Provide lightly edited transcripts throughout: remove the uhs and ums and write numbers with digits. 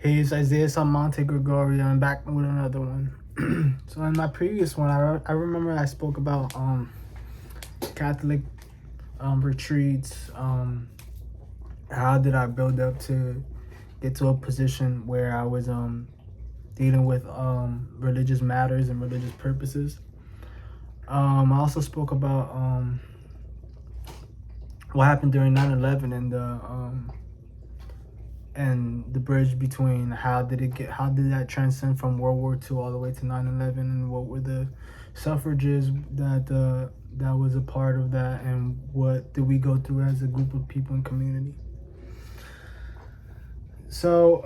Hey, it's Isaiah Salmonte Gregorio. I'm back with another one. So in my previous one, I remember I spoke about Catholic retreats. How did I build up to get to a position where I was dealing with religious matters and religious purposes. I also spoke about what happened during 9/11 and the bridge between how did that transcend from World War II all the way to 9/11, and what were the suffrages that was a part of that, and what did we go through as a group of people and community. So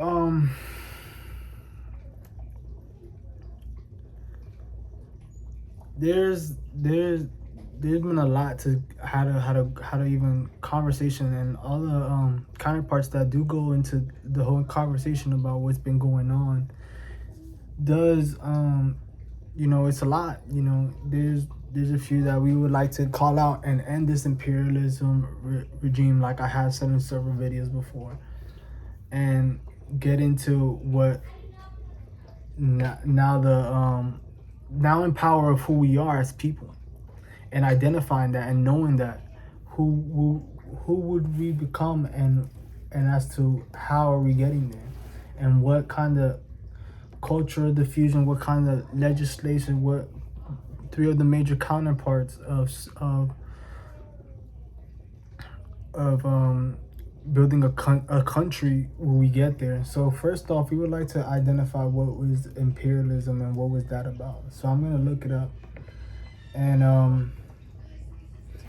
there's been a lot to how to even conversation, and all the counterparts that do go into the whole conversation about what's been going on does it's a lot. There's a few that we would like to call out and end this imperialism regime, like I have said in several videos before, and get into what now in power of who we are as people, and identifying that and knowing that who would we become, and as to how are we getting there, and what kind of cultural diffusion, what kind of legislation, what three of the major counterparts of building a country when we get there. So first off, we would like to identify what was imperialism and what was that about. So I'm going to look it up. And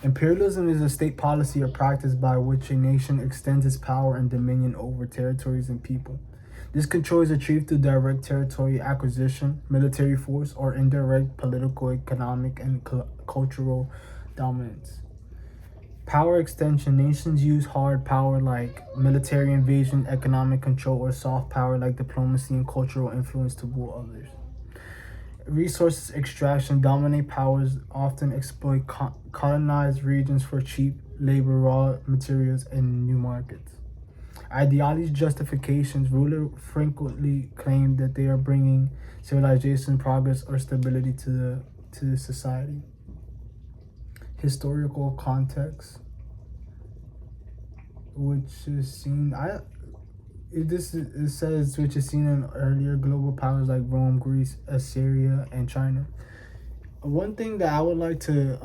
imperialism is a state policy or practice by which a nation extends its power and dominion over territories and people. This control is achieved through direct territory acquisition, military force, or indirect political, economic, and cultural dominance. Power extension. Nations use hard power like military invasion, economic control, or soft power like diplomacy and cultural influence to rule others. Resources extraction. Dominate powers often exploit colonized regions for cheap labor, raw materials, and new markets. Ideology justifications. Rulers frequently claim that they are bringing civilization, progress, or stability to the society. Historical context, which is seen it says which is seen in earlier global powers like Rome, Greece, Assyria, and China. One thing that I would like to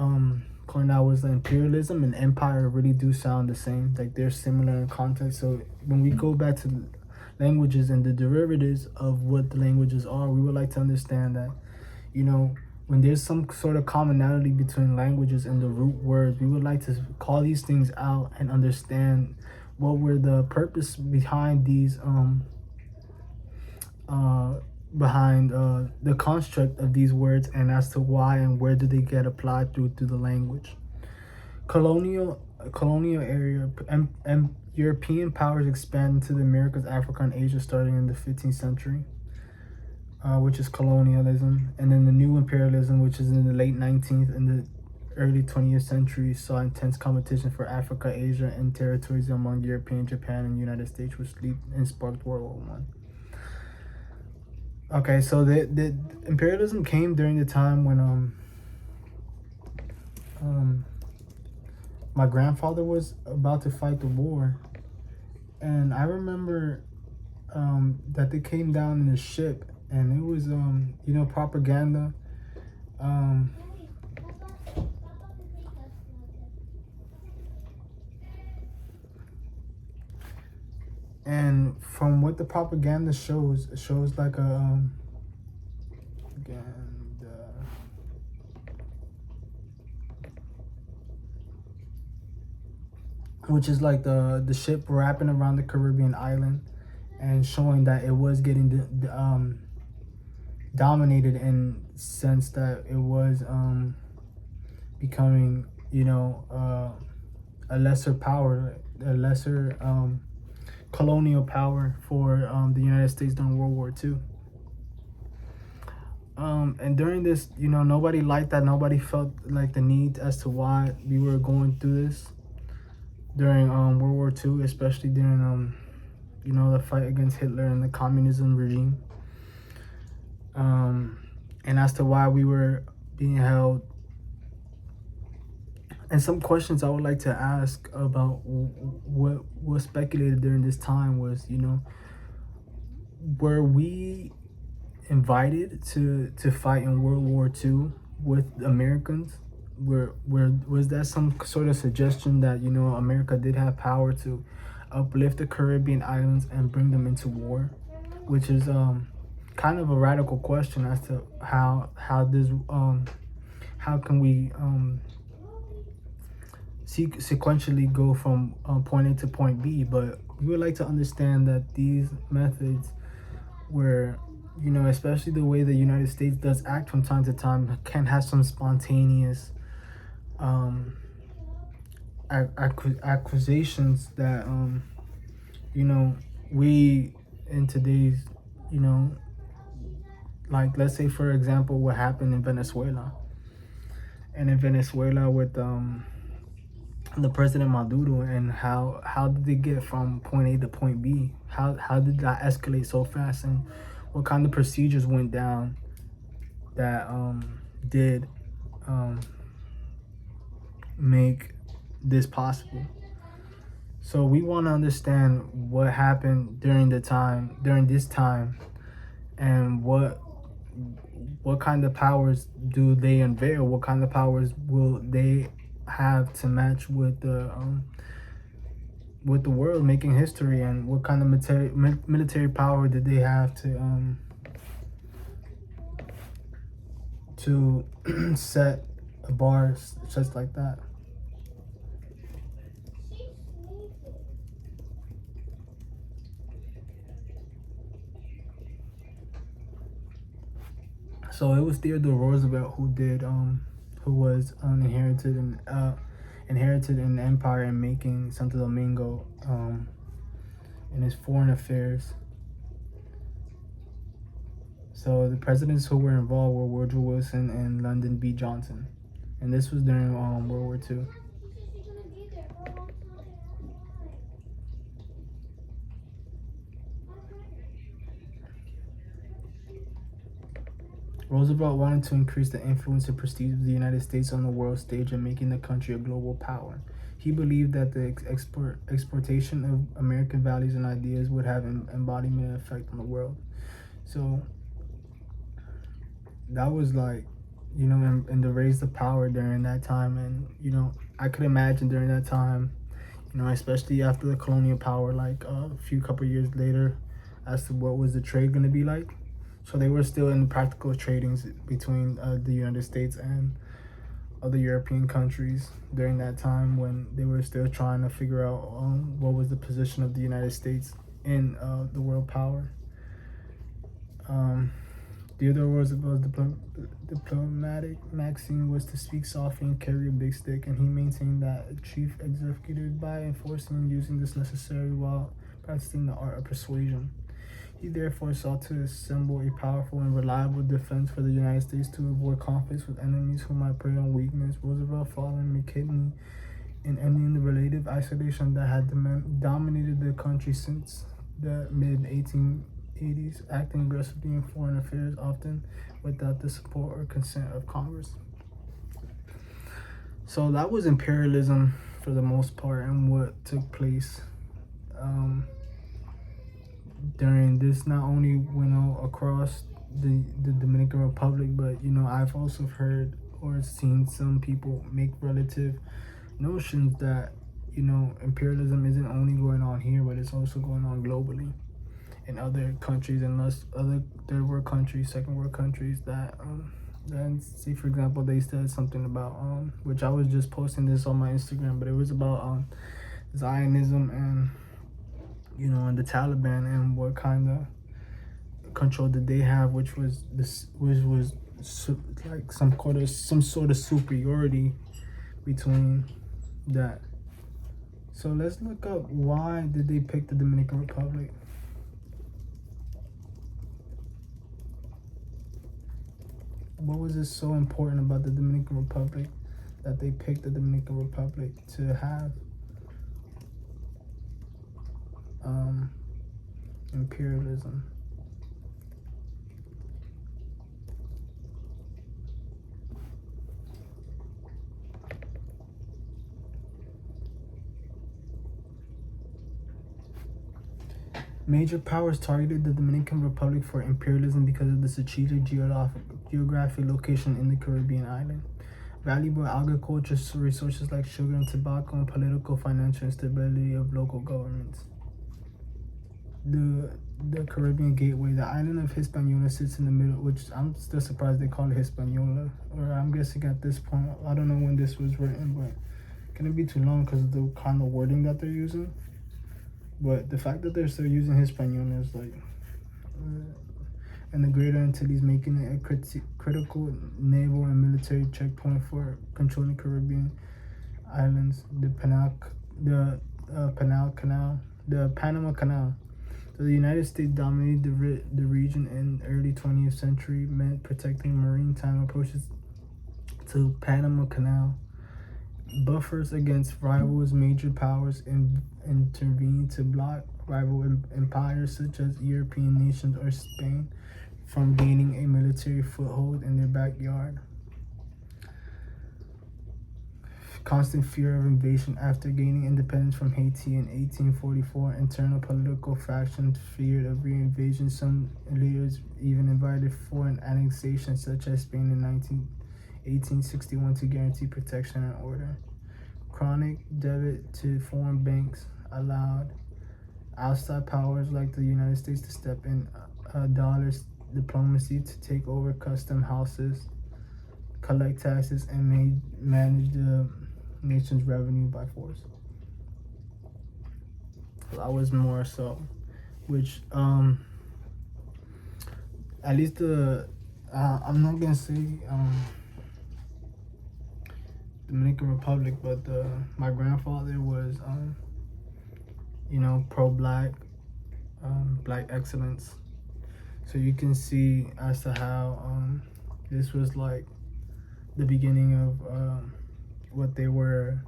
point out was that imperialism and empire really do sound the same. Like, they're similar in context. So when we go back to languages and the derivatives of what the languages are, we would like to understand that, when there's some sort of commonality between languages and the root words, we would like to call these things out and understand what were the purpose behind these the construct of these words, and as to why and where do they get applied through the language. Colonial area. European powers expanded to the Americas, Africa, and Asia starting in the 15th century. Which is colonialism, and then the new imperialism, which is in the late 19th and the early 20th century, saw intense competition for Africa, Asia, and territories among European, Japan, and United States, which sparked World War I. Okay, so the imperialism came during the time when my grandfather was about to fight the war, and I remember that they came down in a ship. And it was, propaganda. And from what the propaganda shows, it shows like a which is like the ship wrapping around the Caribbean island, and showing that it was getting dominated, in sense that it was becoming a lesser power, a lesser colonial power for the United States during World War II. And during this, nobody liked that. Nobody felt like the need as to why we were going through this during World War II, especially during the fight against Hitler and the communism regime, and as to why we were being held. And some questions I would like to ask about what was speculated during this time was, were we invited to fight in World War II with Americans? Was that some sort of suggestion that America did have power to uplift the Caribbean islands and bring them into war, which is kind of a radical question as to how this how can we sequentially go from point A to point B. But we would like to understand that these methods were, especially the way the United States does act from time to time, can have some spontaneous accusations that we in today's, like, let's say for example what happened in Venezuela, with the president Maduro, and how did they get from point A to point B? How did that escalate so fast, and what kind of procedures went down that did make this possible? So we want to understand what happened during this time, and what kind of powers do they unveil? What kind of powers will they have to match with the world making history, and what kind of military power did they have to set a bar just like that? So it was Theodore Roosevelt who was inherited an empire and making Santo Domingo in his foreign affairs. So the presidents who were involved were Woodrow Wilson and Lyndon B. Johnson, and this was during World War II. Roosevelt wanted to increase the influence and prestige of the United States on the world stage and making the country a global power. He believed that the exportation of American values and ideas would have an embodiment effect on the world. So that was like, and to raise the power during that time. And, I could imagine during that time, especially after the colonial power, like a couple years later, as to what was the trade going to be like. So they were still in practical tradings between the United States and other European countries during that time, when they were still trying to figure out what was the position of the United States in the world power. Theodore Roosevelt's diplomatic maxim was to speak softly and carry a big stick, and he maintained that a chief executive by enforcing and using this necessary while practicing the art of persuasion. He therefore sought to assemble a powerful and reliable defense for the United States to avoid conflicts with enemies who might prey on weakness. Roosevelt, following McKinley in ending the relative isolation that had dominated the country since the mid-1880s, acting aggressively in foreign affairs, often without the support or consent of Congress. So that was imperialism for the most part, and what took place during this, not only across the Dominican Republic, but I've also heard or seen some people make relative notions that imperialism isn't only going on here, but it's also going on globally in other countries, unless other third world countries, second world countries that then, say for example, they said something about which I was just posting this on my Instagram, but it was about Zionism and and the Taliban, and what kind of control did they have, which was like some sort of superiority between that. So let's look up, why did they pick the Dominican Republic? What was it so important about the Dominican Republic that they picked the Dominican Republic to have Imperialism. Major powers targeted the Dominican Republic for imperialism because of the strategic geographic location in the Caribbean island. Valuable agricultural resources like sugar and tobacco, and political, financial instability of local governments. The Caribbean Gateway. The island of Hispaniola sits in the middle, which I'm still surprised they call it Hispaniola. Or I'm guessing at this point, I don't know when this was written, but it's gonna be too long because of the kind of wording that they're using. But the fact that they're still using Hispaniola is like, and the Greater Antilles, making it a critical naval and military checkpoint for controlling Caribbean islands. The Panama Canal. So the United States dominated the region in the early 20th century, meant protecting maritime approaches to Panama Canal. Buffers against rivals, major powers intervened to block rival empires such as European nations or Spain from gaining a military foothold in their backyard. Constant fear of invasion. After gaining independence from Haiti in 1844, internal political factions feared of reinvasion. Some leaders even invited foreign annexation, such as Spain in 1861, to guarantee protection and order. Chronic debt to foreign banks allowed outside powers like the United States to step in. Dollars diplomacy to take over custom houses, collect taxes, and manage the nation's revenue by force. That was more so, which at least I'm not gonna say Dominican Republic, but my grandfather was pro-black, black excellence. So you can see as to how this was like the beginning of what they were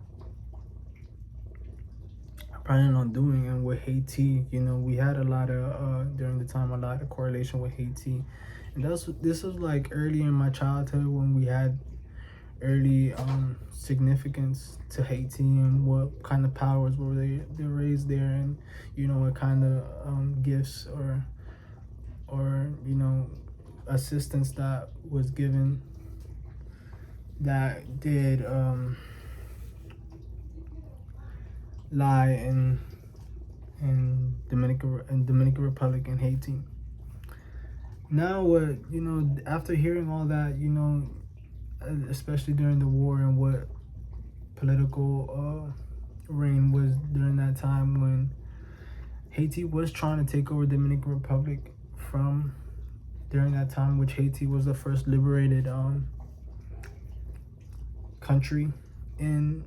planning on doing. And with Haiti, we had a lot of during the time, a lot of correlation with Haiti, and this was like early in my childhood when we had early significance to Haiti and what kind of powers were they raised there, and what kind of gifts or assistance that was given that did lie in Dominican Republic and Haiti. Now what after hearing all that, especially during the war and what political reign was during that time when Haiti was trying to take over Dominican Republic from during that time, which Haiti was the first liberated country and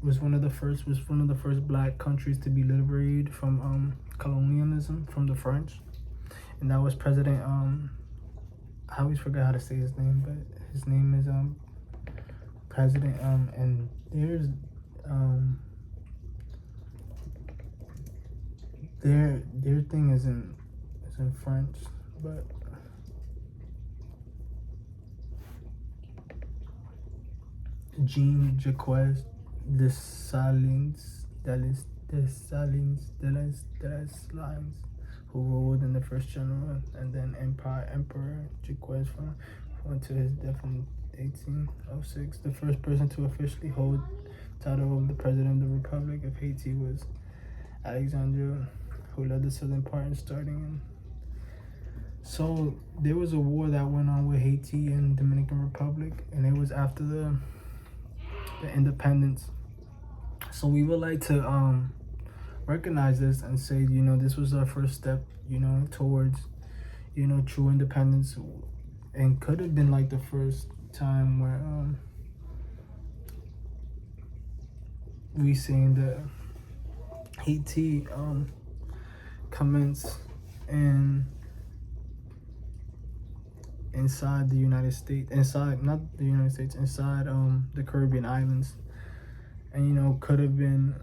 was one of the first black countries to be liberated from colonialism from the French. And that was President I always forget how to say his name, but his name is President and there's their thing is in French, but Jean Jacques Dessalines, who ruled in the first general, and then Emperor Jacques went to his death in 1806. The first person to officially hold title of the President of the Republic of Haiti was Alexandre, who led the southern part and starting in. So there was a war that went on with Haiti and Dominican Republic, and it was after the independence. So we would like to recognize this and say, this was our first step, towards, true independence, and could have been like the first time where we seen the Haiti commence and inside the United States, inside the Caribbean islands, and could have been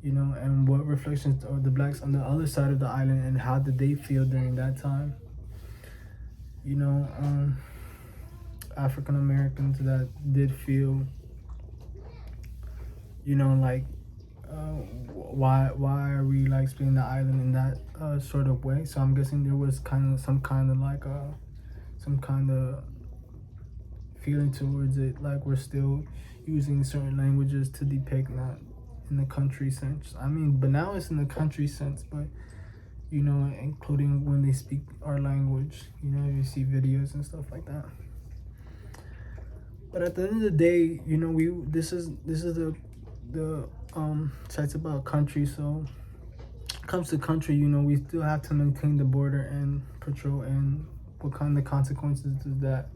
and what reflections are the blacks on the other side of the island, and how did they feel during that time? You know, African Americans that did feel, like, why are we like splitting the island in that sort of way? So I'm guessing there was some kind of like some kind of feeling towards it, like we're still using certain languages to depict, not in the country sense. I mean, but now it's in the country sense, but including when they speak our language, you see videos and stuff like that. But at the end of the day, we this is the sites about country. So it comes to country, we still have to maintain the border and patrol, and what kind of consequences does that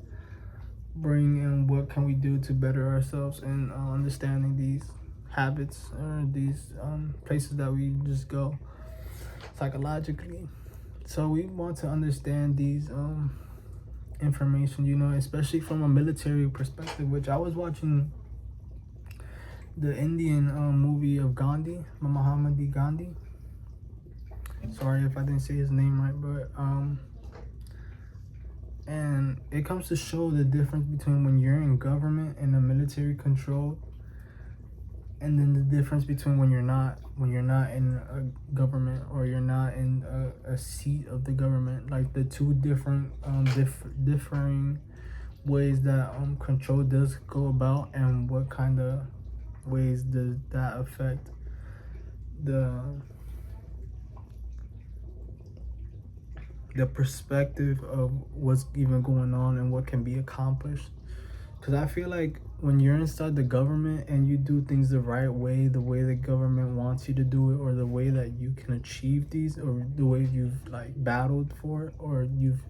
bring, and what can we do to better ourselves in understanding these habits, or these places that we just go psychologically. So we want to understand these information, especially from a military perspective, which I was watching the Indian movie of Gandhi, Mahatma Gandhi. Sorry if I didn't say his name right, but and it comes to show the difference between when you're in government and a military control, and then the difference between when you're not in a government, or you're not in a seat of the government. Like the two different differing ways that control does go about, and what kind of ways does that affect the perspective of what's even going on and what can be accomplished. Because I feel like when you're inside the government and you do things the right way, the way the government wants you to do it, or the way that you can achieve these, or the way you've like battled for it, or you've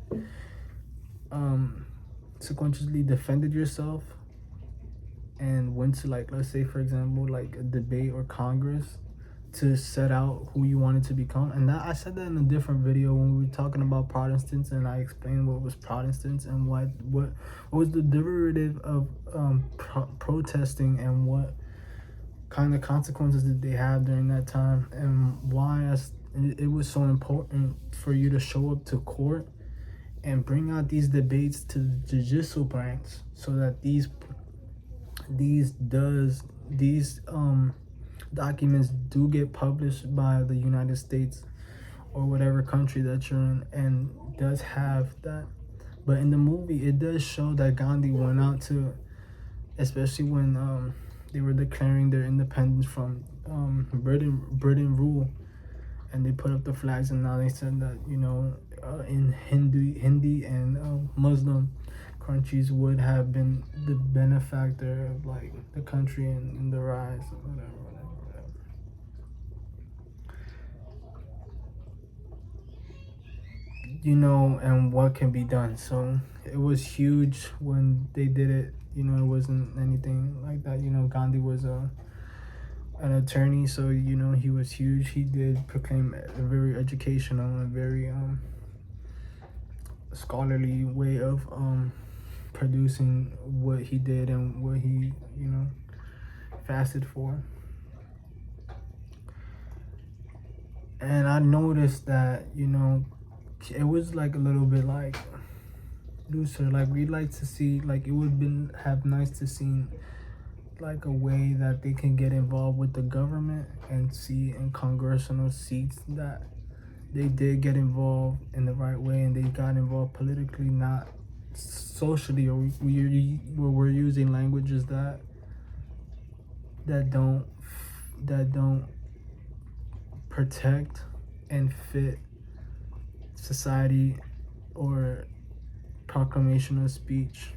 sequentially defended yourself and went to, like, let's say for example, like a debate or Congress to set out who you wanted to become. And that I said that in a different video when we were talking about Protestants, and I explained what was Protestants and what was the derivative of protesting, and what kind of consequences did they have during that time, and why it was so important for you to show up to court and bring out these debates to the judicial branch, so that these documents do get published by the United States or whatever country that you're in, and does have that. But in the movie, it does show that Gandhi went out to, especially when they were declaring their independence from Britain rule, and they put up the flags, and now they said that in Hindi and Muslim countries would have been the benefactor of like the country and the rise, or whatever. And what can be done. So it was huge when they did it. It wasn't anything like that. Gandhi was an attorney, so he was huge. He did proclaim a very educational and very scholarly way of producing what he did and what he fasted for. And I noticed that it was like a little bit like looser. Like we'd like to see, like it would have nice to see like a way that they can get involved with the government, and see in congressional seats that they did get involved in the right way, and they got involved politically, not socially, or we're using languages that don't protect and fit society, or proclamation of speech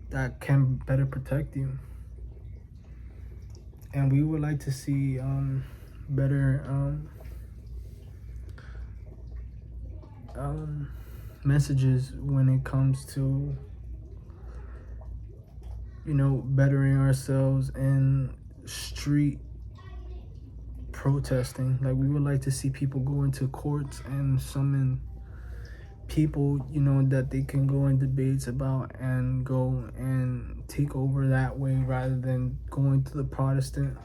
that can better protect you. And we would like to see better messages when it comes to bettering ourselves in street protesting. Like we would like to see people go into courts and summon people that they can go in debates about, and go and take over that way, rather than going to the Protestant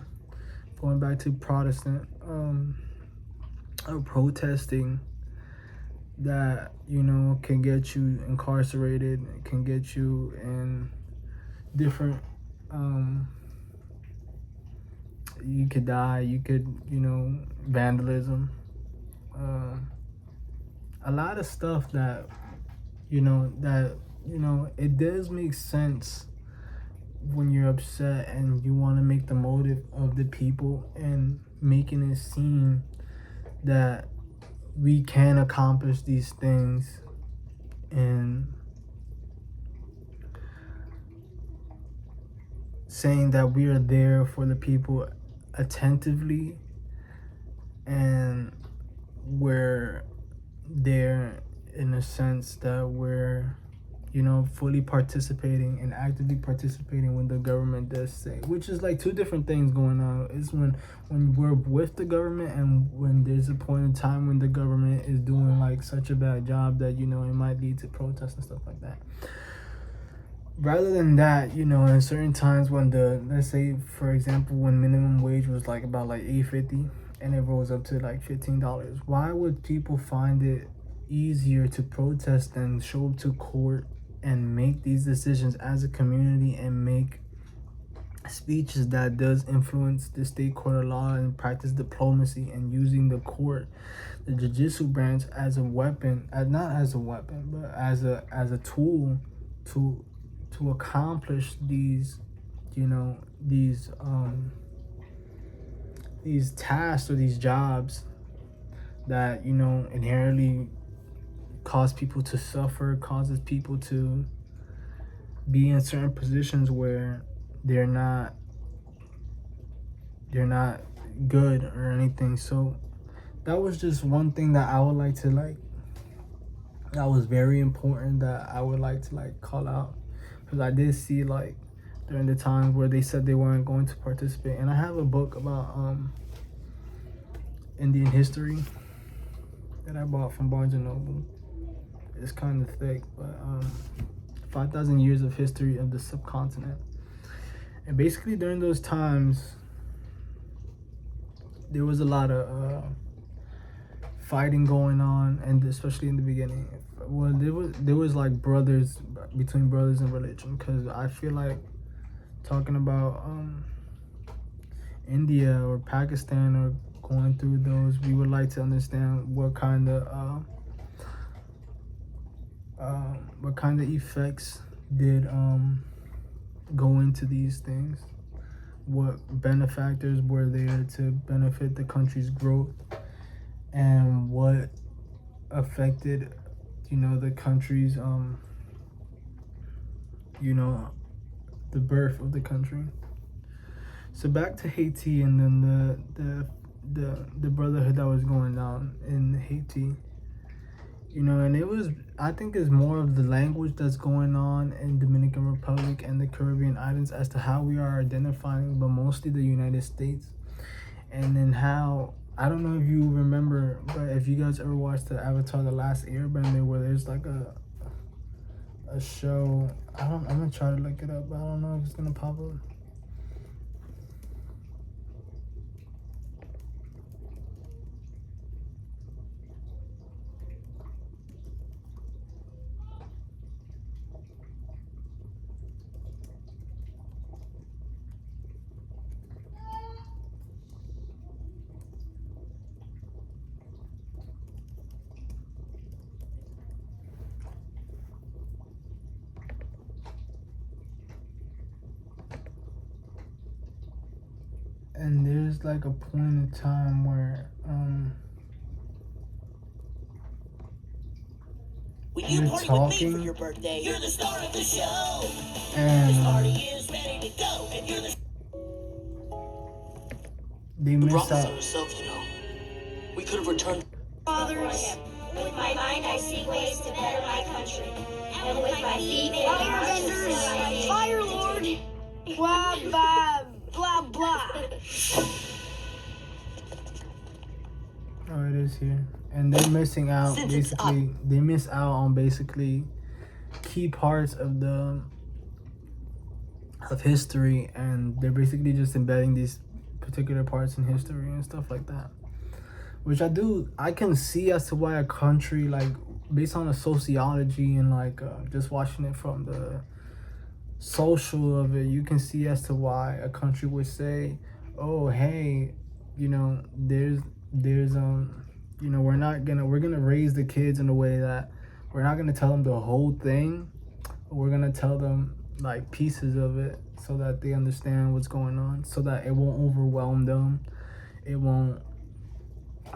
going back to Protestant protesting that, you know, can get you incarcerated, can get you in different you could die, you could, you know, vandalism, a lot of stuff that it does make sense when you're upset and you want to make the motive of the people and making it seem that we can accomplish these things and saying that we are there for the people attentively and we're there in a sense that we're, you know, fully participating and actively participating when the government does say, which is like two different things going on. Is when we're with the government and when there's a point in time when the government is doing like such a bad job that, you know, it might lead to protests and stuff like that. Rather than that, you know, in certain times when let's say for example when minimum wage was like about like $8.50 and it rose up to like $15, why would people find it easier to protest than show up to court and make these decisions as a community and make speeches that does influence the state court of law and practice diplomacy and using the court, the judicial branch as a weapon, not as a weapon, but as a tool to accomplish these, you know, these tasks or these jobs that, you know, inherently cause people to suffer, causes people to be in certain positions where they're not good or anything. So that was just one thing that I would like to that was very important that I would like to call out, because I did see during the times where they said they weren't going to participate. And I have a book about Indian history that I bought from Barnes and Noble. It's kind of thick, but 5,000 years of history of the subcontinent. And basically during those times, there was a lot of fighting going on, and especially in the beginning. Well, there was like between brothers in religion, because I feel like talking about India or Pakistan or going through those, we would like to understand what kind of effects did go into these things, what benefactors were there to benefit the country's growth, and what affected, you know, the country's you know, the birth of the country. So back to Haiti, and then the brotherhood that was going down in Haiti, you know, and it was, I think it's more of the language that's going on in Dominican Republic and the Caribbean islands as to how we are identifying, but mostly the United States. And then how, I don't know if you remember, but if you guys ever watched the Avatar The Last Airbender, where there's like a show, I'm gonna try to look it up, but I don't know if it's gonna pop up. And there's like a point in time where Will you you're party talking, with me for your birthday? You're the star of the show. and This party is ready to go, and you're the they brought miss this on out. yourself, you know. We could have returned. Fathers, with my mind I seek ways to better my country, and with my feet firebenders, fire lord, blah blah blah blah. Oh, it is here. And they're missing out, basically, they miss out on basically key parts of history, and they're basically just embedding these particular parts in history and stuff like that. Which I can see as to why a country, like, based on the sociology and like just watching it from the social of it, you can see as to why a country would say, oh, hey, there's we're gonna raise the kids in a way that we're not gonna tell them the whole thing, we're gonna tell them like pieces of it so that they understand what's going on, so that it won't overwhelm them, it won't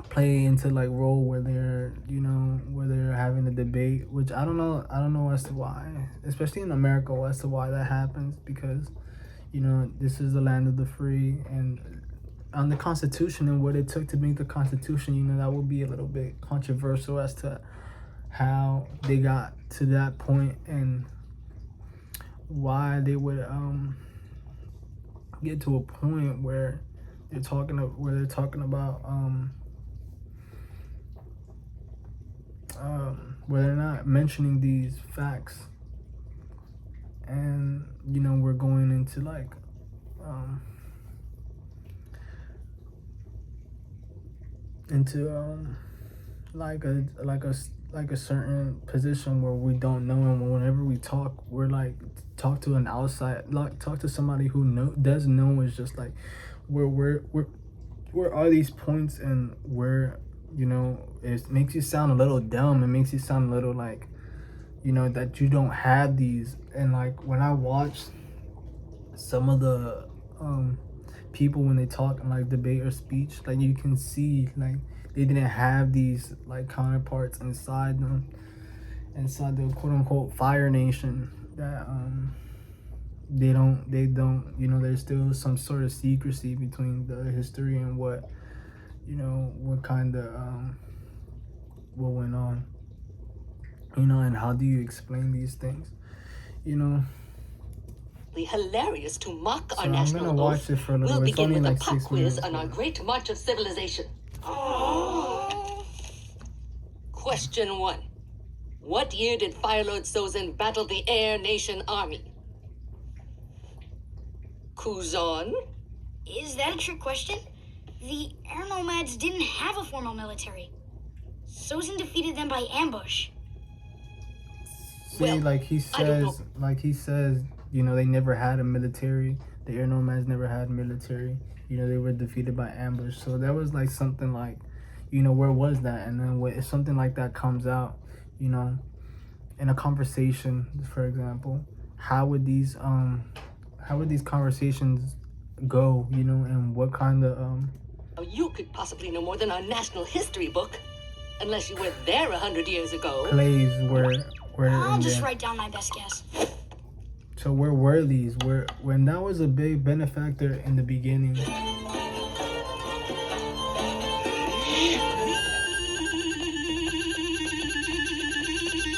play into like role where they're having a debate, which I don't know as to why, especially in America, as to why that happens, because this is the land of the free, and on the Constitution and what it took to make the Constitution, that would be a little bit controversial as to how they got to that point and why they would get to a point where they're talking about where they're not mentioning these facts, and we're going into like like a certain position where we don't know, and whenever we talk, we're like talk to an outside, like talk to somebody who does know. Is just like where are these points, and where it makes you sound a little dumb. It makes you sound a little like that you don't have these. And like when I watch some of the people when they talk in like debate or speech, like you can see like they didn't have these like counterparts inside the quote unquote Fire Nation, that they don't there's still some sort of secrecy between the history and what kind of what went on, and how do you explain these things, Hilarious to mock our So I'm national gonna watch oath. it for a little We'll bit. It's begin only with a like pop 6 quiz minutes. on our great march of civilization. Question 1. What year did Firelord Sozin battle the Air Nation Army? Kuzan? Is that a trick question? The air nomads didn't have a formal military. Sozin defeated them by ambush. See, Well, like he I don't says, they never had a military. The air nomads never had military. They were defeated by ambush. So that was like something like, where was that? And then if something like that comes out, in a conversation, for example, how would these conversations go? And what kind of You could possibly know more than our national history book, unless you were there 100 years ago. plays were I'll in just there? write down my best guess. So where were these? When that was a big benefactor in the beginning.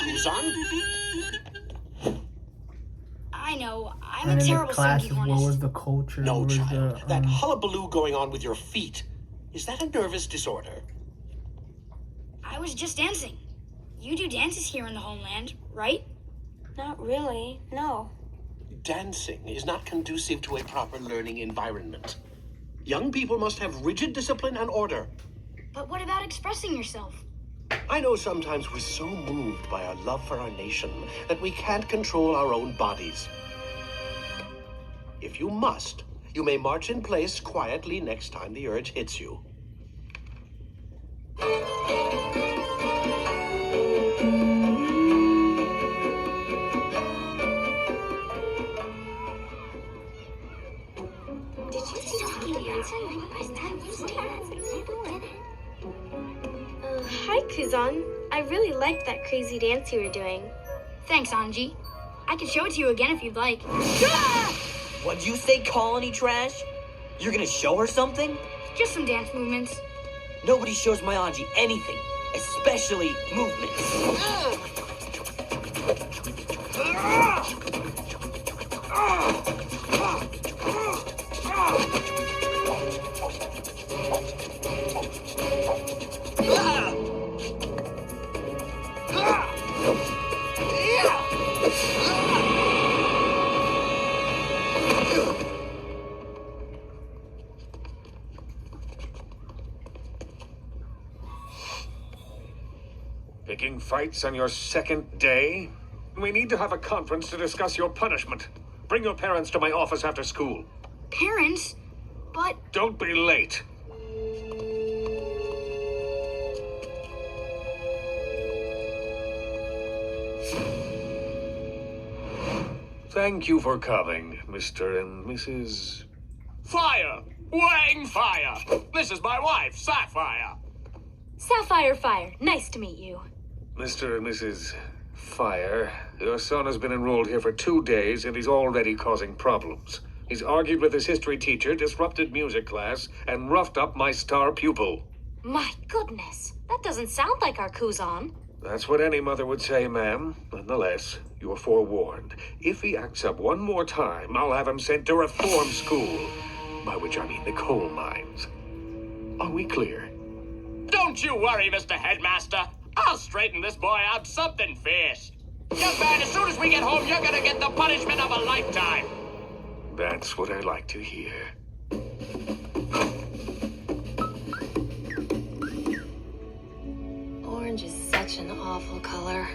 Kuzan? I know, I'm And a in the terrible classes, singing what was hornist. the culture? No, What was child. the, That hullabaloo going on with your feet. Is that a nervous disorder? I was just dancing. You do dances here in the homeland, right? Not really, no. Dancing is not conducive to a proper learning environment. Young people must have rigid discipline and order. But what about expressing yourself? I know sometimes we're so moved by our love for our nation that we can't control our own bodies. If you must, you may march in place quietly next time the urge hits you. Hi, Kuzan. I really liked that crazy dance you were doing. Thanks, Anji. I can show it to you again if you'd like. What'd you say, colony trash? You're gonna show her something? Just some dance movements. Nobody shows my Anji anything, especially movements. Picking fights on your second day? We need to have a conference to discuss your punishment. Bring your parents to my office after school. Parents? But Don't be late. Thank you for coming, Mr. and Mrs. Fire! Wang Fire! This is my wife, Sapphire! Sapphire Fire, nice to meet you. Mr. and Mrs. Fire, your son has been enrolled here for 2 days and he's already causing problems. He's argued with his history teacher, disrupted music class, and roughed up my star pupil. My goodness, that doesn't sound like our Kuzan. That's what any mother would say, ma'am. Nonetheless, you are forewarned. If he acts up one more time, I'll have him sent to reform school. By which I mean the coal mines. Are we clear? Don't you worry, Mr. Headmaster. I'll straighten this boy out something fierce. Young man, as soon as we get home, you're gonna get the punishment of a lifetime. That's what I like to hear. Orange is such an awful color.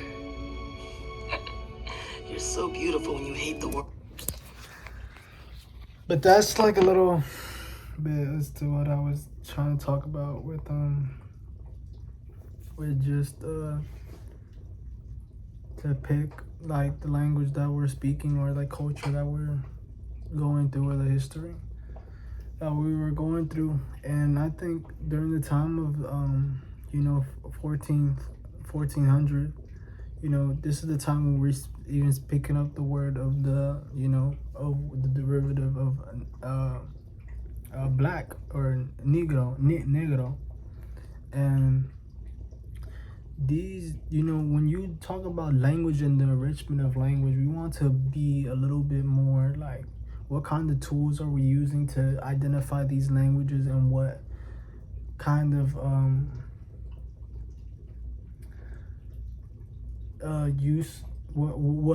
You're so beautiful when you hate the world. But that's like a little bit as to what I was trying to talk about with just to pick like the language that we're speaking or like culture that we're going through or the history that we were going through. And I think during the time of 1400, this is the time when we're even picking up the word of the of the derivative of black or negro. And these, when you talk about language and the enrichment of language, we want to be a little bit more like, what kind of tools are we using to identify these languages, and what kind of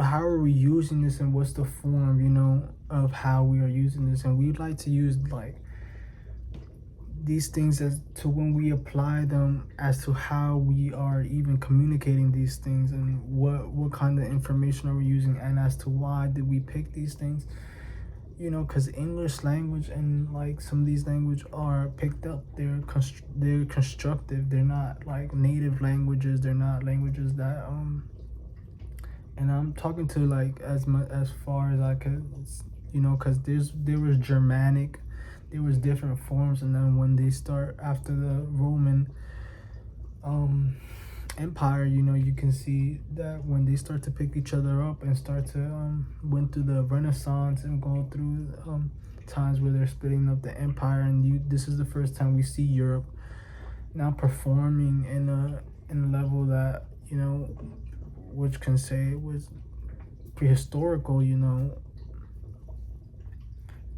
how are we using this, and what's the form of how we are using this. And we'd like to use like these things as to when we apply them as to how we are even communicating these things, and what kind of information are we using, and as to why did we pick these things. Because English language and like some of these languages are picked up. They're constructive. They're not like native languages. They're not languages that and I'm talking to like as far as I could, because there was Germanic, there was different forms, and then when they start after the Roman Empire, you can see that when they start to pick each other up and start to went through the Renaissance and go through times where they're splitting up the empire, and this is the first time we see Europe now performing in a level that which can say it was prehistorical,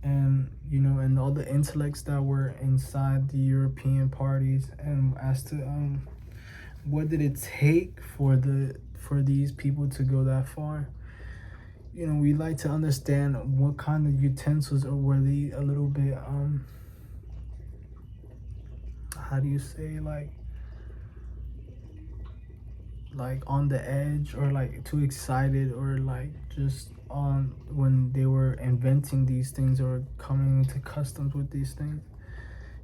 and and all the intellects that were inside the European parties, and as to what did it take for these people to go that far. We like to understand what kind of utensils, or were they a little bit how do you say, like on the edge, or like too excited, or like just on when they were inventing these things or coming into customs with these things.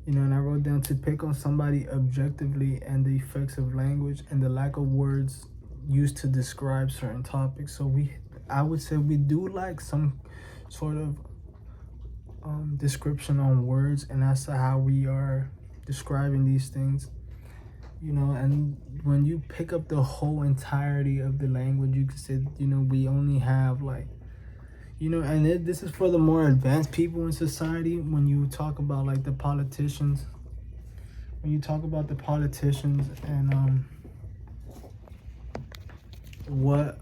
And I wrote down to pick on somebody objectively and the effects of language and the lack of words used to describe certain topics. So I would say we do like some sort of description on words, and as to how we are describing these things. And when you pick up the whole entirety of the language, you can say, we only have like, and this is for the more advanced people in society. When you talk about like the politicians, and what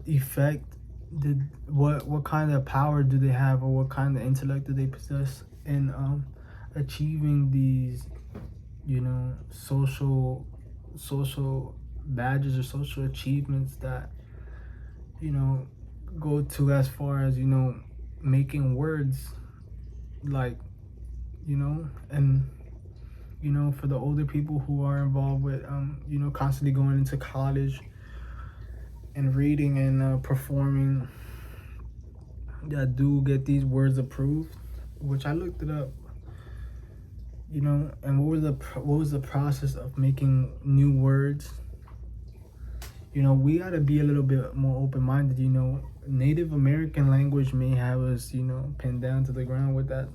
effect what kind of power do they have, or what kind of intellect do they possess in achieving these social badges or social achievements that go to as far as making words like and for the older people who are involved with constantly going into college and reading and performing, that do get these words approved, which I looked it up, and what was the process of making new words. We got to be a little bit more open-minded. Native American language may have us pinned down to the ground with that,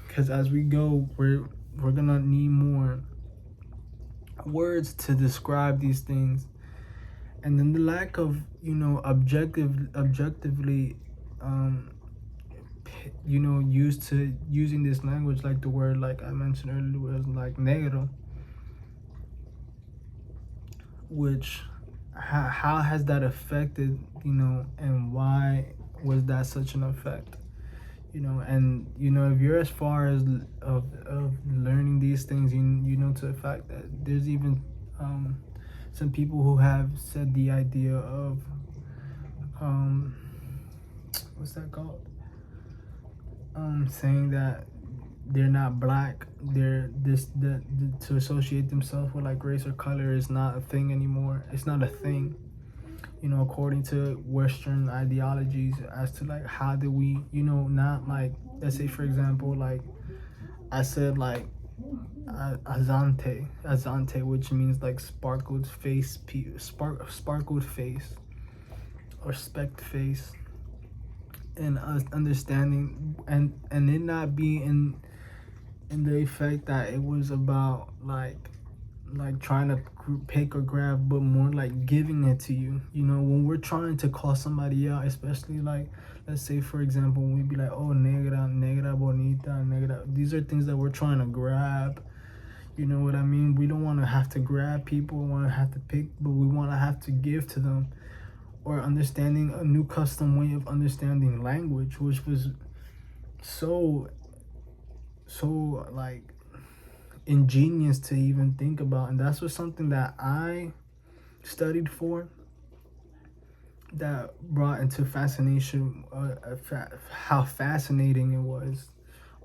because as we go, we're gonna need more words to describe these things. And then the lack of objectively using this language, like the word, like I mentioned earlier, was like negro, which how has that affected, and why was that such an effect? And if you're as far as of learning these things, to the fact that there's even some people who have said the idea of what's that called, saying that they're not black, they're to associate themselves with like race or color is not a thing anymore. It's not a thing, according to Western ideologies, as to like how do we, not like, let's say for example, like I said, like azante, which means like sparkled face, sparkled face, or specked face, and us understanding and it not being in the effect that it was about like trying to pick or grab, but more like giving it to you. When we're trying to call somebody out, especially like, let's say for example, when we be like, oh, negra bonita, negra, these are things that we're trying to grab. You know what I mean? We don't want to have to grab people, we want to have to pick, but we want to have to give to them. Or understanding a new custom way of understanding language, which was so like ingenious to even think about. And that's was something that I studied for, that brought into fascination, how fascinating it was,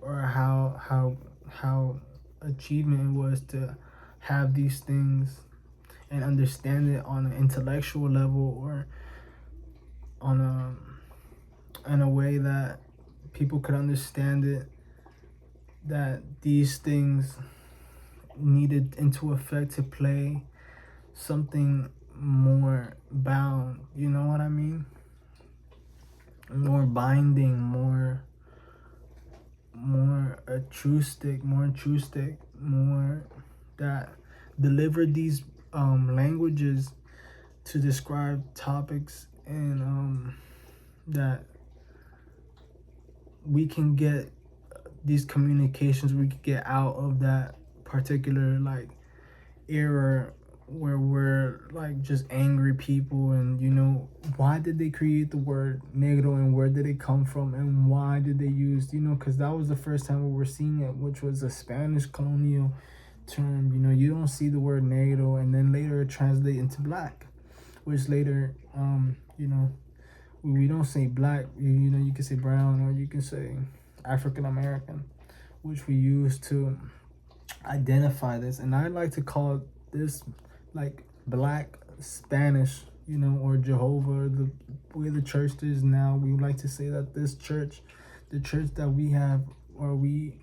or how achievement it was to have these things and understand it on an intellectual level, or on in a way that people could understand it, that these things needed into effect to play something more bound, you know what I mean? More binding, more altruistic, more that delivered these languages to describe topics, and that we can get these communications, we could get out of that particular like era where we're like just angry people. And why did they create the word negro, and where did it come from, and why did they use, because that was the first time we were seeing it, which was a Spanish colonial term. You don't see the word negro and then later it translates into black, which later we don't say black, you can say brown, or you can say African American, which we use to identify this. And I like to call this like black Spanish, or Jehovah, the way the church is now. We like to say that this church, the church that we have, or we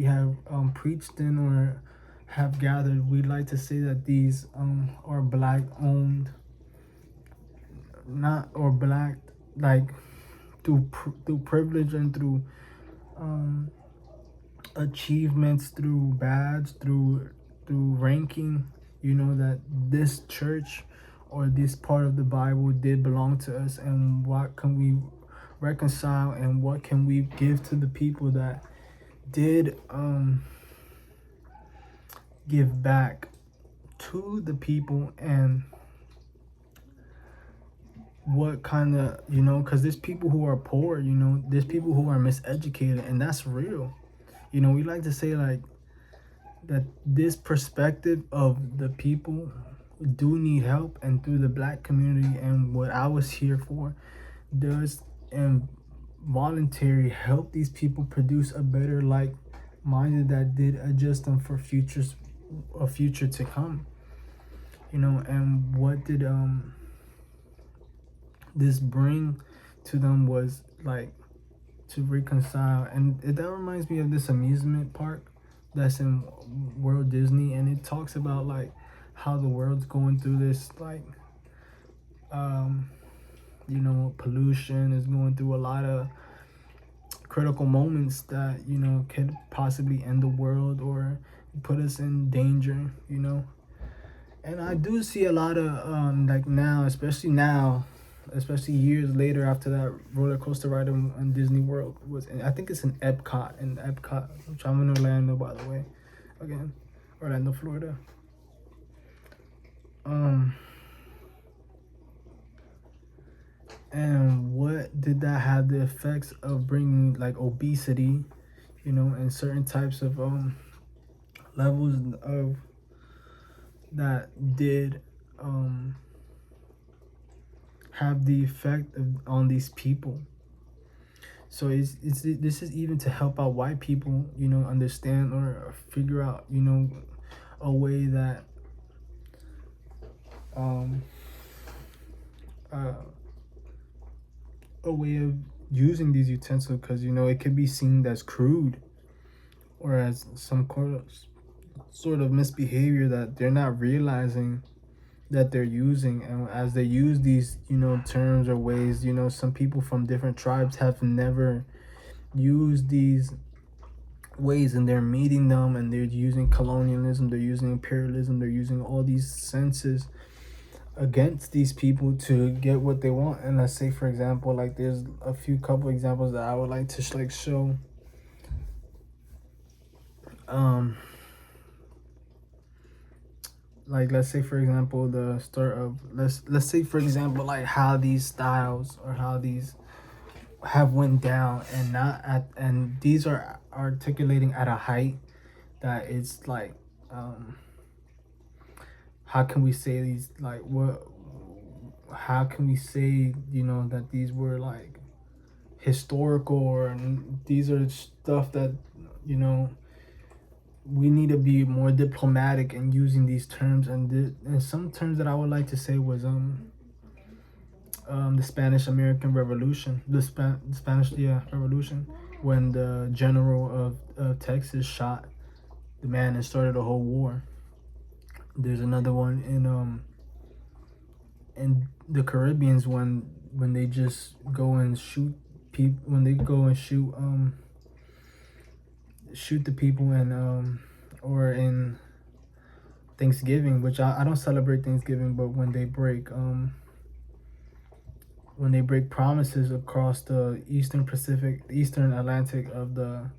have preached in or have gathered, we like to say that these are black owned, not, or black, like through privilege and through achievements, through badge, through ranking, that this church or this part of the Bible did belong to us. And what can we reconcile, and what can we give to the people that did give back to the people, and what kind of, because there's people who are poor, there's people who are miseducated, and that's real. We like to say like that this perspective of the people who do need help, and through the black community, and what I was here for, does and voluntary helped these people produce a better like minded that did adjust them for a future to come, you know. And what did this bring to them was like to reconcile. And that reminds me of this amusement park that's in World Disney, and it talks about like how the world's going through this like you know, pollution is going through a lot of critical moments that, you know, could possibly end the world or put us in danger, you know. And I do see a lot of like now, especially years later after that roller coaster ride in Disney World was, I think it's in Epcot, which I'm in Orlando, by the way, again, Orlando, Florida. And what did that have the effects of bringing like obesity, you know, and certain types of levels of that did have the effect on these people. So this is even to help out white people, you know, understand or figure out, you know, a way that a way of using these utensils, because, you know, it could be seen as crude or as some sort of misbehavior that they're not realizing that they're using. And as they use these, you know, terms or ways, you know, some people from different tribes have never used these ways, and they're meeting them, and they're using colonialism, they're using imperialism, they're using all these senses against these people to get what they want. And let's say, for example, like there's a couple examples that I would like to like show. Like, let's say, for example, the start of let's say, for example, like how these styles or how these have went down, and not at, and these are articulating at a height that it's like how can we say these, like, how can we say, you know, that these were like historical, or these are stuff that, you know, we need to be more diplomatic in using these terms. And some terms that I would like to say was the Spanish American Revolution, the Spanish Revolution, when the general of Texas shot the man and started a whole war. There's another one in the Caribbeans when they just go and shoot people, when they go and shoot the people, and or in Thanksgiving, which I don't celebrate Thanksgiving, but when they break promises across the eastern Atlantic of the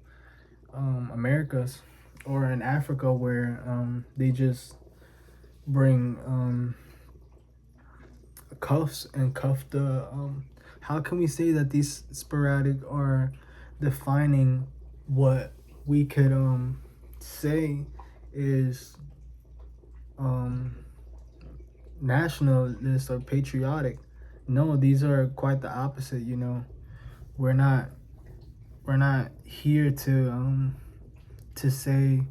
Americas, or in Africa, where they just bring cuffs and cuff the how can we say that these sporadic are defining what we could say is nationalist or patriotic? No, these are quite the opposite, you know. We're not here to say,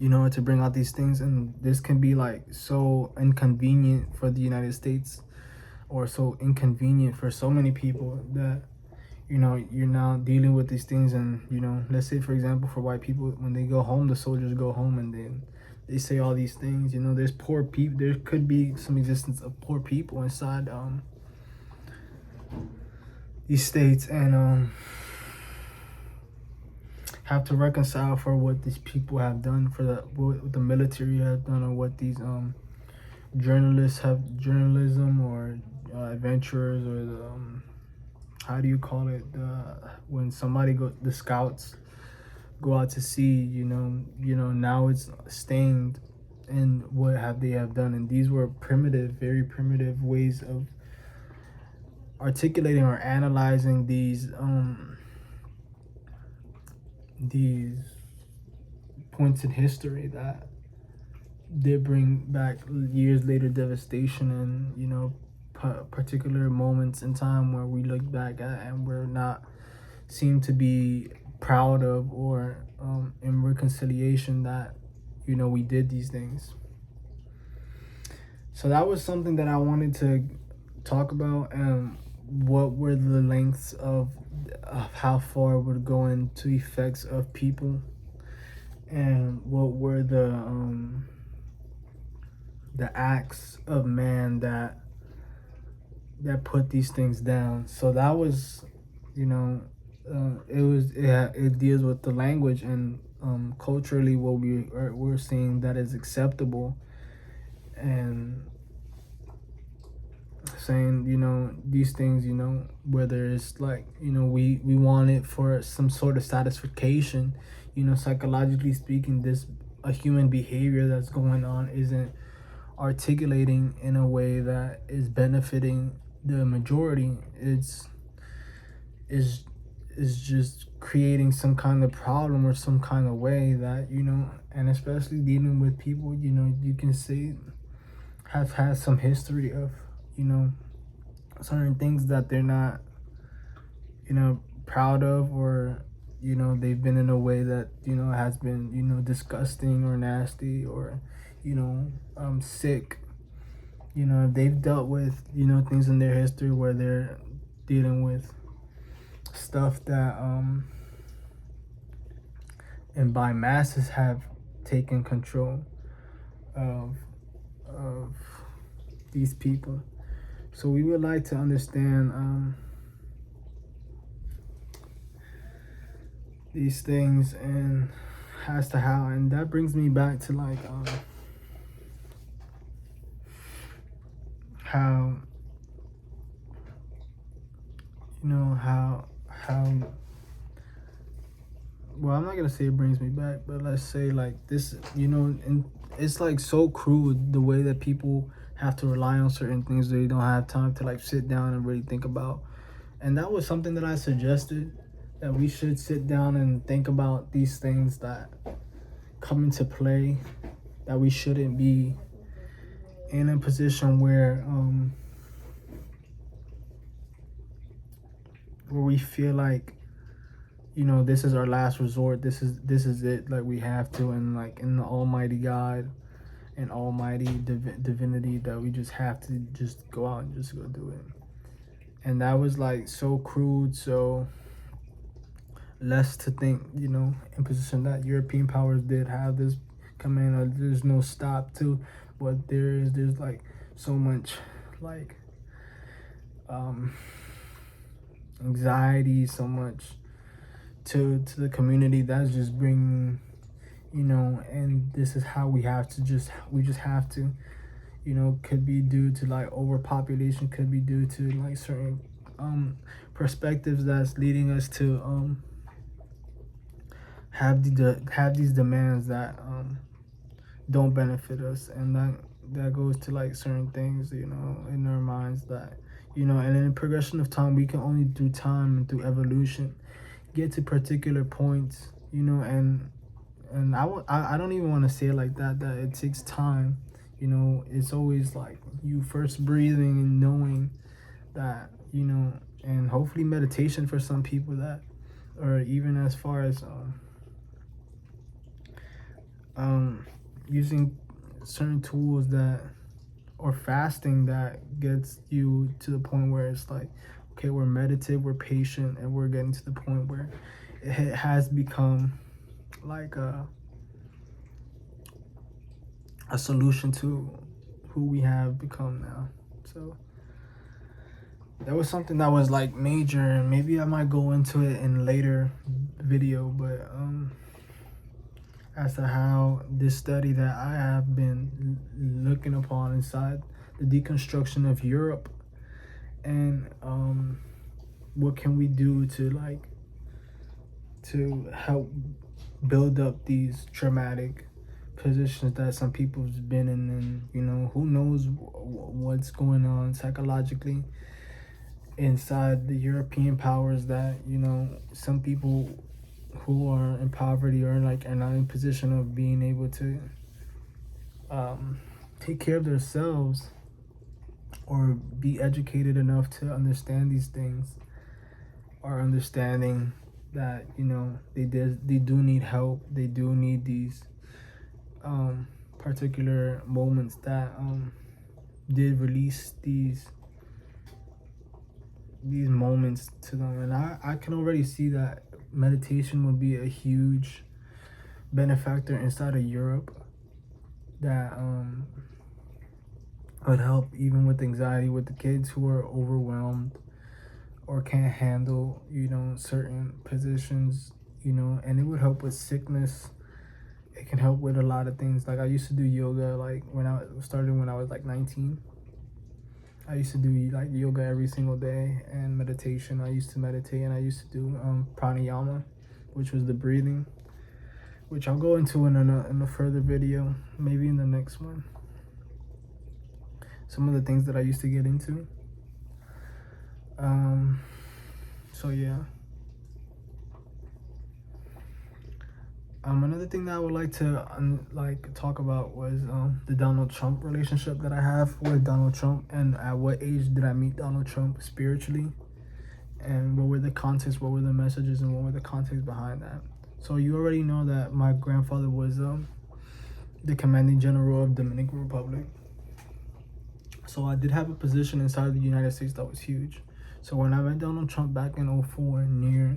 you know, to bring out these things. And this can be like so inconvenient for the United States, or so inconvenient for so many people, that, you know, you're now dealing with these things. And, you know, let's say, for example, for white people, when they go home, the soldiers go home, and then they say all these things, you know, there's poor people, there could be some existence of poor people inside these states, and have to reconcile for what these people have done, for what the military have done, or what these journalism, or adventurers, or the how do you call it, when somebody the scouts go out to sea, you know, now it's stained in what they have done. And these were very primitive ways of articulating or analyzing these points in history that did bring back years later devastation, and, you know, particular moments in time where we look back at and we're not seem to be proud of, or in reconciliation that, you know, we did these things. So that was something that I wanted to talk about, and what were the lengths of how far it would go into effects of people, and what were the acts of man that put these things down. So that was, you know, it deals with the language and culturally what we're seeing that is acceptable, and saying, you know, these things, you know, whether it's like, you know, we want it for some sort of satisfaction, you know, psychologically speaking, this a human behavior that's going on isn't articulating in a way that is benefiting the majority. It's just creating some kind of problem or some kind of way that, you know, and especially dealing with people, you know, you can say have had some history of, you know, certain things that they're not, you know, proud of, or, you know, they've been in a way that, you know, has been, you know, disgusting or nasty, or, you know, sick. You know, they've dealt with, you know, things in their history where they're dealing with stuff that and by masses have taken control of these people. So we would like to understand these things, and as to how, and that brings me back to like how, you know, how well, I'm not gonna say it brings me back, but let's say like this, you know, and it's like so crude the way that people have to rely on certain things they don't have time to like sit down and really think about. And that was something that I suggested, that we should sit down and think about these things that come into play, that we shouldn't be in a position where we feel like, you know, this is our last resort, this is it, like we have to, and like in the almighty God and almighty divinity, that we just have to just go out and just go do it. And that was like so crude, so less to think, you know, in position that European powers did have this come in, there's no stop to what there's like so much like anxiety, so much to the community that's just bringing, you know, and this is how we just have to, you know, could be due to like overpopulation, could be due to like certain perspectives that's leading us to have these demands that don't benefit us, and that goes to like certain things, you know, in our minds that, you know, and in the progression of time, we can only through time and through evolution get to particular points, you know, and I don't even want to say it like that it takes time, you know. It's always like you first breathing and knowing that, you know, and hopefully meditation for some people, that, or even as far as using certain tools that, or fasting, that gets you to the point where it's like, okay, we're meditative, we're patient, and we're getting to the point where it has become like a solution to who we have become now. So that was something that was like major, and maybe I might go into it in a later video, but as to how this study that I have been looking upon inside the deconstruction of Europe, and what can we do to like to help build up these traumatic positions that some people's been in, and, you know, who knows what's going on psychologically inside the European powers, that, you know, some people who are in poverty or like are not in position of being able to take care of themselves, or be educated enough to understand these things, or understanding that, you know, they do need help. They do need these particular moments that did release these moments to them. And I can already see that meditation would be a huge benefactor inside of Europe, that would help even with anxiety, with the kids who are overwhelmed or can't handle, you know, certain positions, you know. And it would help with sickness. It can help with a lot of things. Like, I used to do yoga, like when I was like 19. I used to do like yoga every single day, and meditation. I used to meditate, and I used to do pranayama, which was the breathing, which I'll go into in a further video, maybe in the next one. Some of the things that I used to get into. So yeah. Another thing that I would like to talk about was the Donald Trump relationship that I have with Donald Trump, and at what age did I meet Donald Trump spiritually, and what were the contexts, what were the messages, and what were the context behind that. So you already know that my grandfather was the commanding general of Dominican Republic. So I did have a position inside the United States that was huge. So when I met Donald Trump back in 2004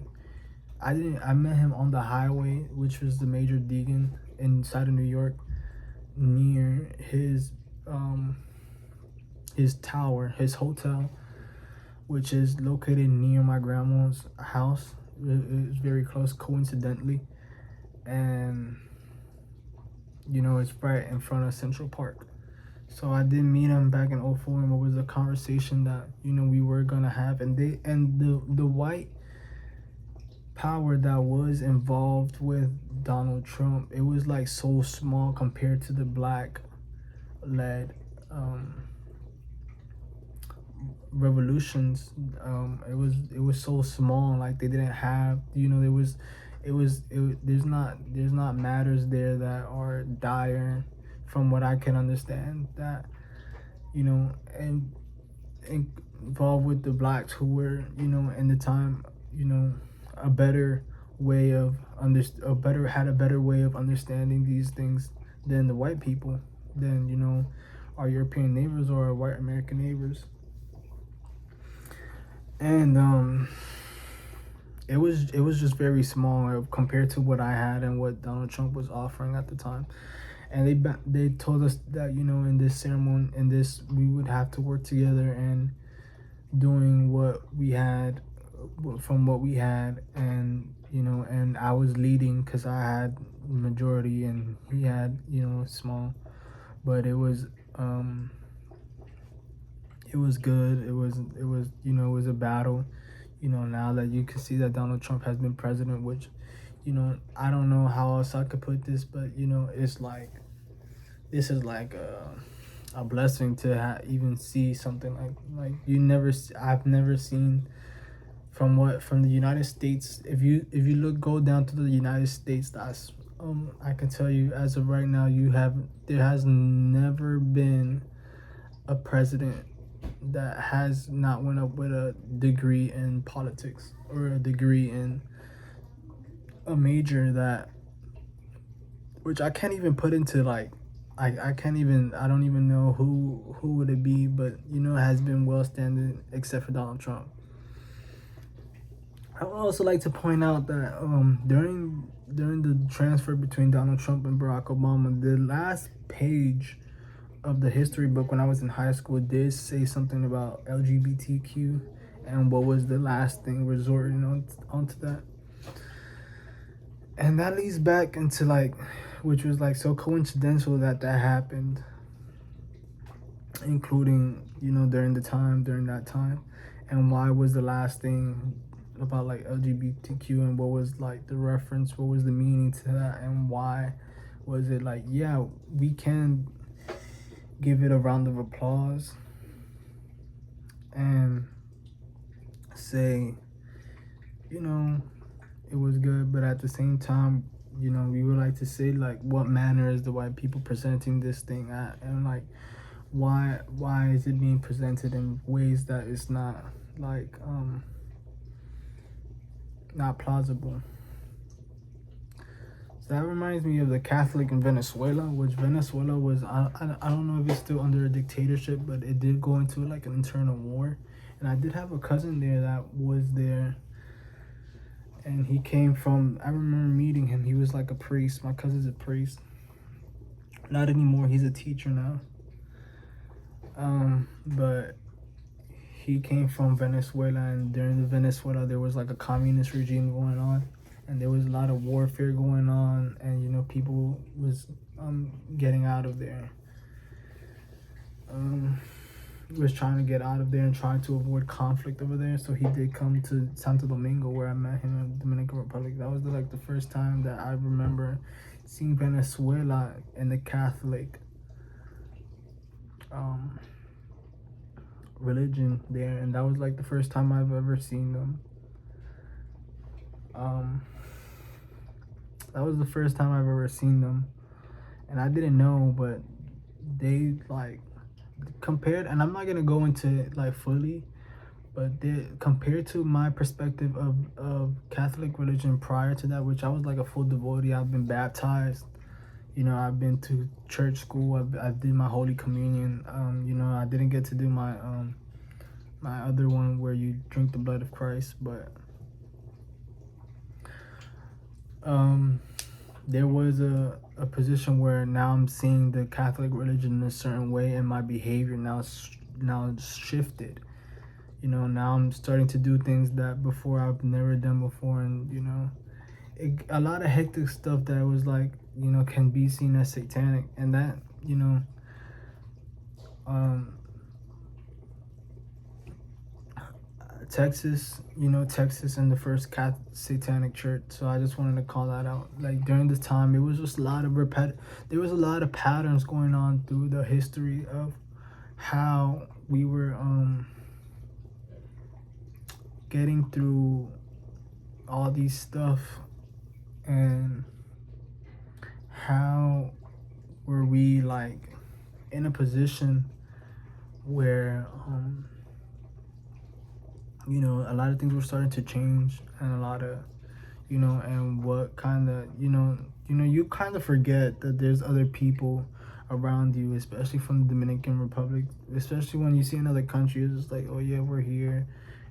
I met him on the highway, which was the Major Deegan inside of New York, near his tower, his hotel, which is located near my grandma's house. It was very close, coincidentally. And, you know, it's right in front of Central Park. So I did meet him back in 2004, and what was the conversation that, you know, we were gonna have. And the white power that was involved with Donald Trump, it was like so small compared to the black led revolutions. It was so small. Like, they didn't have, you know, there's not matters there that are dire, from what I can understand, that, you know, and involved with the blacks who were, you know, in the time, you know, had a better way of understanding these things than the white people, than, you know, our European neighbors or our white American neighbors. And it was just very small compared to what I had and what Donald Trump was offering at the time. And they told us that, you know, in this ceremony, we would have to work together and doing what we had, and, you know, and I was leading because I had majority and he had, you know, small. But it was good. It was you know, it was a battle. You know, now that you can see that Donald Trump has been president, which, you know, I don't know how else I could put this, but, you know, it's like, this is like a blessing to even see something like I've never seen from the United States. If you go down to the United States, that's I can tell you, as of right now, there has never been a president that has not went up with a degree in politics, or a degree in a major that, which I can't even put into, like, I don't even know who would it be, but, you know, it has been well standing, except for Donald Trump. I would also like to point out that during the transfer between Donald Trump and Barack Obama, the last page of the history book when I was in high school did say something about LGBTQ, and what was the last thing resorting onto that. And that leads back into, like, which was like so coincidental that happened, including, you know, during that time, and why was the last thing about, like, LGBTQ, and what was, like, the reference, what was the meaning to that, and why was it like, yeah, we can give it a round of applause and say, you know, it was good, but at the same time, you know, we would like to say, like, what manner is the white people presenting this thing at, and, like, why is it being presented in ways that is not like not plausible. So that reminds me of the Catholic in Venezuela, which Venezuela was, I don't know if it's still under a dictatorship, but it did go into like an internal war. And I did have a cousin there that was there, and he came from, I remember meeting him. He was like a priest. My cousin's a priest. Not anymore, he's a teacher now. But he came from Venezuela, and during the Venezuela there was like a communist regime going on, and there was a lot of warfare going on, and you know, people was getting out of there. Was trying to get out of there and trying to avoid conflict over there. So he did come to Santo Domingo, where I met him in the Dominican Republic. That was the first time that I remember seeing Venezuela and the Catholic religion there, and that was like the first time I've ever seen them. That was the first time I've ever seen them, and I didn't know, but they like compared, and I'm not gonna go into it like fully, but they, compared to my perspective of Catholic religion prior to that, which I was like a full devotee. I've been baptized, you know, I've been to church school, I did my Holy Communion. You know, I didn't get to do my my other one where you drink the blood of Christ, but there was a position where now I'm seeing the Catholic religion in a certain way, and my behavior now shifted. You know, now I'm starting to do things that before I've never done before, and you know, a lot of hectic stuff that was like, you know, can be seen as satanic, and that, you know, Texas, you know, Texas and the first satanic church. So I just wanted to call that out. Like during this time, it was just a lot of there was a lot of patterns going on through the history of how we were getting through all these stuff, and how were we like in a position where you know, a lot of things were starting to change, and a lot of, you know, and what kind of, you know, you kind of forget that there's other people around you, especially from the Dominican Republic, especially when you see another country. It's just like, oh yeah, we're here,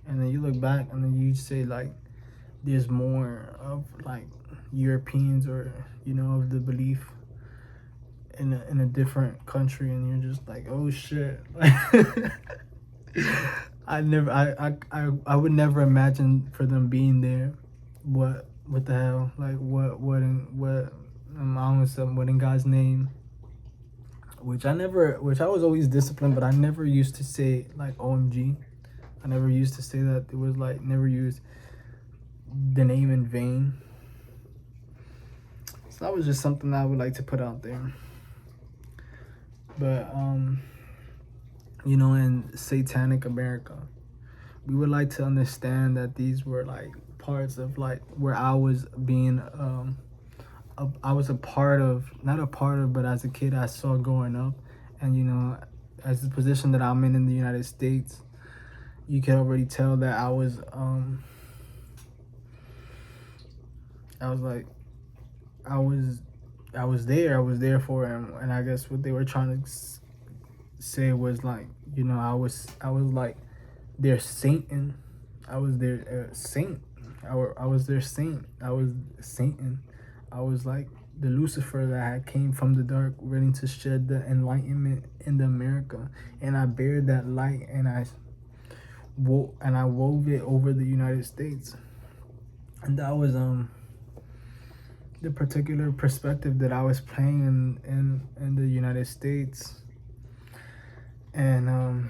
and then you look back and then you say like there's more of like Europeans, or you know, of the belief in a different country, and you're just like, oh shit. I would never imagine for them being there. What the hell? Like what in God's name? Which I was always disciplined, but I never used to say like OMG. I never used to say that. It was like never used the name in vain. So that was just something that I would like to put out there. But you know, in satanic America, we would like to understand that these were like parts of like where I was being I was a part of, not a part of, but as a kid I saw growing up. And you know, as the position that I'm in the United States, you can already tell that I was there for him. And I guess what they were trying to say was like, you know, I was like their Satan. I was their saint. I was their saint. I was Satan. I was like the Lucifer that had came from the dark, ready to shed the enlightenment in the America. And I bared that light, and I wove it over the United States. And that was the particular perspective that I was playing in the United States. And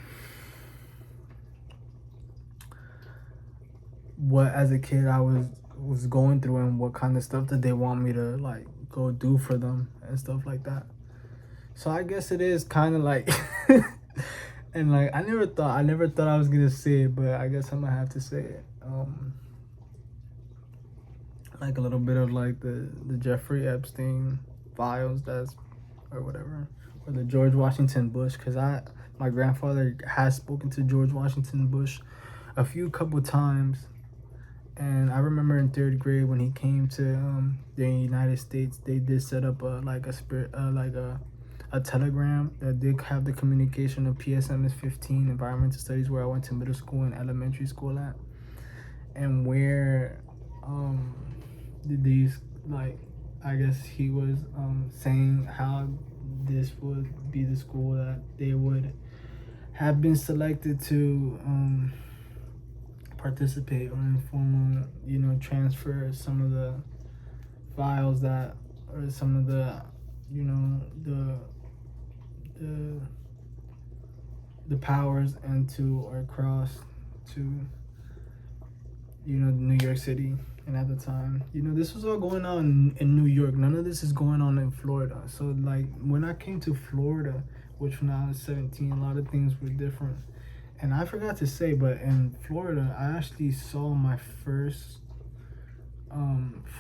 what as a kid I was going through, and what kind of stuff that they want me to like go do for them and stuff like that. So I guess it is kind of like and like I never thought I was gonna say it, but I guess I'm gonna have to say it. Like a little bit of like the Jeffrey Epstein files that's or whatever, or the George Washington Bush, because my grandfather has spoken to George Washington Bush a couple times. And I remember in 3rd grade when he came to the United States, they did set up a telegram that did have the communication of PSMS 15 environmental studies, where I went to middle school and elementary school at, and where these, like, I guess he was saying how this would be the school that they would have been selected to participate or informal, transfer some of the files that, or some of the, the powers into or across to, New York City. And at the time, this was all going on in New York. None of this is going on in Florida. So, like, when I came to Florida, which when I was 17, a lot of things were different. And I forgot to say, but in Florida, I actually saw my first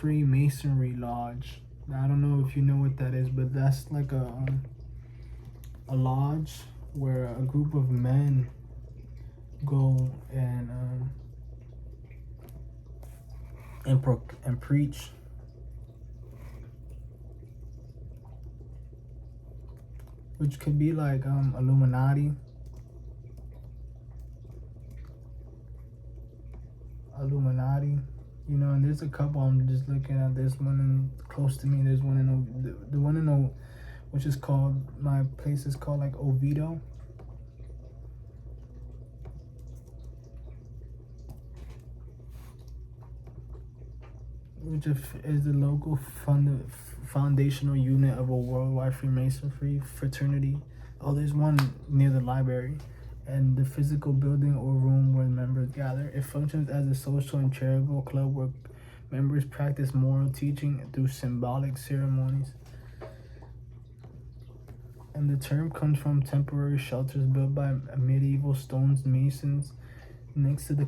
Freemasonry lodge. Now, I don't know if you know what that is, but that's like a lodge where a group of men go and preach. Which could be like Illuminati. And there's a couple. I'm just looking at this one close to me. There's one in the one in which is called, my place is called like Oviedo. Which is the local foundational unit of a worldwide Freemasonry fraternity. Oh, there's one near the library. And the physical building or room where members gather. It functions as a social and charitable club where members practice moral teaching through symbolic ceremonies. And the term comes from temporary shelters built by medieval stones masons next to the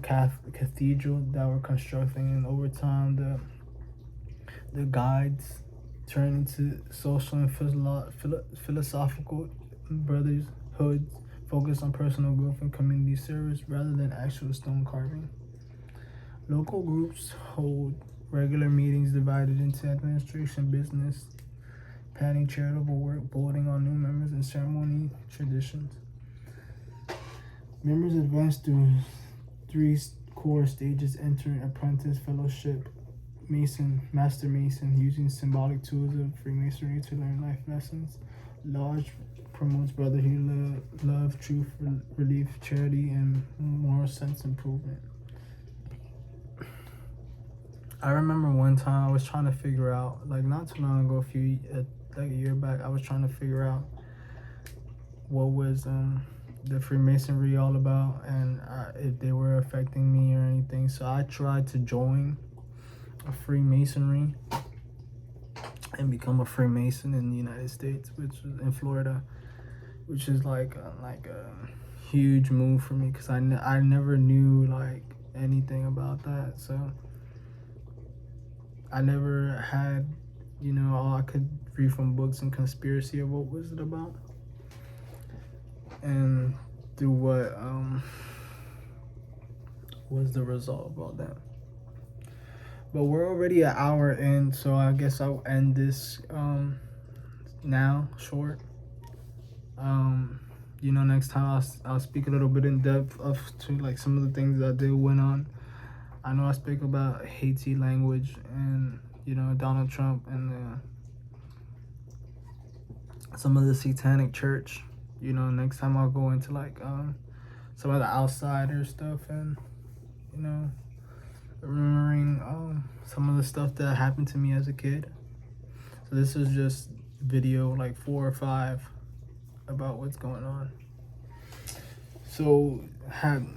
cathedral that were constructing. And over time, the guides turned into social and philosophical brotherhoods focused on personal growth and community service rather than actual stone carving. Local groups hold regular meetings divided into administration, business, planning, charitable work, voting on new members, and ceremony traditions. Members advance through 3 core stages: entering, apprentice, fellowship, master mason, using symbolic tools of Freemasonry to learn life lessons. Lodge promotes brotherhood, love, truth, relief, charity, and moral sense improvement. I remember one time I was trying to figure out, like not too long ago, like a year back, I was trying to figure out what was the Freemasonry all about, and if they were affecting me or anything. So I tried to join a Freemasonry and become a Freemason in the United States, which is in Florida, which is like a huge move for me, because I never knew like anything about that. So I never had, all I could read from books and conspiracy of what was it about, and through what was the result of all that. But we're already an hour in, so I guess I'll end this now, short. Next time I'll speak a little bit in depth to like some of the things that did went on. I know I speak about Haiti language and Donald Trump and some of the satanic church. Next time I'll go into like some of the outsider stuff and remembering some of the stuff that happened to me as a kid. So this is just video like 4 or 5 about what's going on. So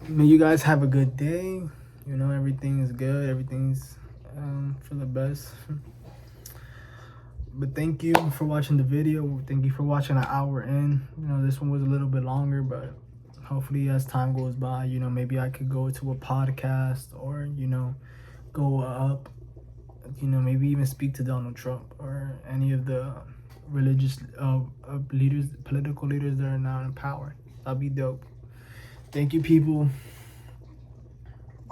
may you guys have a good day. Everything is good. Everything's for the best. But thank you for watching the video. Thank you for watching an hour in. This one was a little bit longer, but hopefully as time goes by, maybe I could go to a podcast or, go up, maybe even speak to Donald Trump or any of the religious leaders, political leaders that are now in power. That'd be dope. Thank you, people.